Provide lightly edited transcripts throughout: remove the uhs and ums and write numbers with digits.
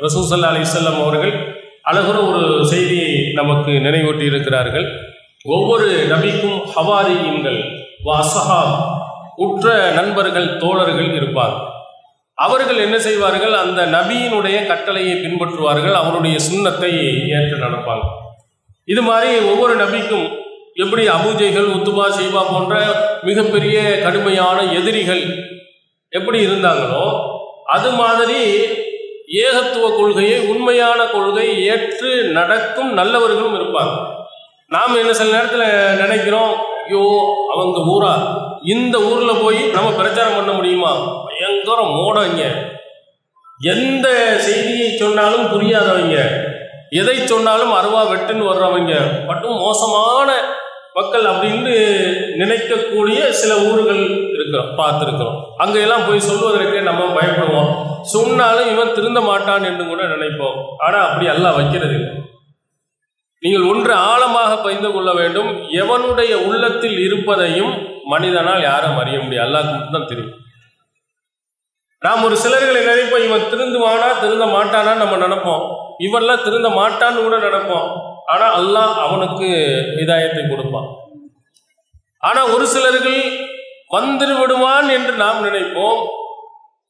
ரசூல் ஸல்லல்லாஹு அலைஹி வஸல்லம் அவர்கள் அழகுற ஒரு செய்தியை நமக்கு நினைவூட்டி இருக்கிறார்கள். ஒவ்வொரு நபிக்கும் ஹவாரியின்கள் வஸஹாப் உற்ற நண்பர்கள் தோழர்கள் இருப்பார்கள். அவர்கள் என்ன செய்வார்கள்? அந்த நபியினுடைய கட்டளையை பின்பற்றுவார்கள், அவருடைய சுன்னத்தை ஏற்று நடப்பாங்க. இது மாதிரி ஒவ்வொரு நபிக்கும் எப்படி அபூஜைகள், உத்துபா, ஷைபா போன்ற மிகப்பெரிய கடுமையான எதிரிகள் எப்படி இருந்தாங்களோ அது மாதிரி ஏகத்துவ கொள்கையை, உண்மையான கொள்கை ஏற்று நடக்கும் நல்லவர்களும் இருப்பாங்க. நாம் என்ன சில நேரத்தில் நினைக்கிறோம், ஐயோ அவங்க ஊரா, இந்த ஊரில் போய் நம்ம பிரச்சாரம் பண்ண முடியுமா? பயங்கர மோடங்க, எந்த செய்தியை சொன்னாலும் புரியாதவங்க, எதை சொன்னாலும் அருவா வெட்டுன்னு வர்றவங்க, மட்டும் மோசமான மக்கள் அப்படின்னு நினைக்கக்கூடிய சில ஊர்கள் பார்த்துருக்கிறோம். அங்கெல்லாம் போய் சொல்வதற்கு நம்ம பயப்படுவோம். சொன்னாலும் இவன் திருந்த மாட்டான் என்று கூட நினைப்போம். ஆனால் அப்படி அல்லாஹ் வைக்கிறது இல்லை. நீங்கள் ஒன்று ஆழமாக பகிர்ந்து கொள்ள வேண்டும், எவனுடைய உள்ளத்தில் இருப்பதையும் மனிதனால் யாரும் அறிய முடியும், அல்லாஹ்வுக்கு மட்டும்தான் தெரியும். நாம் ஒரு சிலர்களை நினைப்போம், இவன் திருந்துவானா திருந்த மாட்டானான்னு நம்ம நினைப்போம். இவன்லாம் திருந்த மாட்டான்னு கூட நினைப்போம். ஆனால் அல்லாஹ் அவனுக்கு ஹிதாயத்தை கொடுப்பான். ஆனால் ஒரு சிலர்கள் வந்து விடுவான் என்று நாம் நினைப்போம்,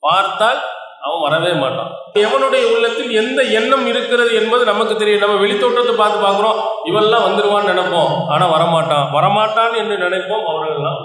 பார்த்தால் அவன் வரவே மாட்டான். எவனுடைய உள்ளத்தில் எந்த எண்ணம் இருக்கிறது என்பது நமக்கு தெரியும். நம்ம வெளித்தோட்டத்தை பார்த்து பார்க்குறோம், இவெல்லாம் வந்துடுவான்னு நினைப்போம், ஆனால் வரமாட்டான் என்று நினைப்போம். அவர்கள்லாம்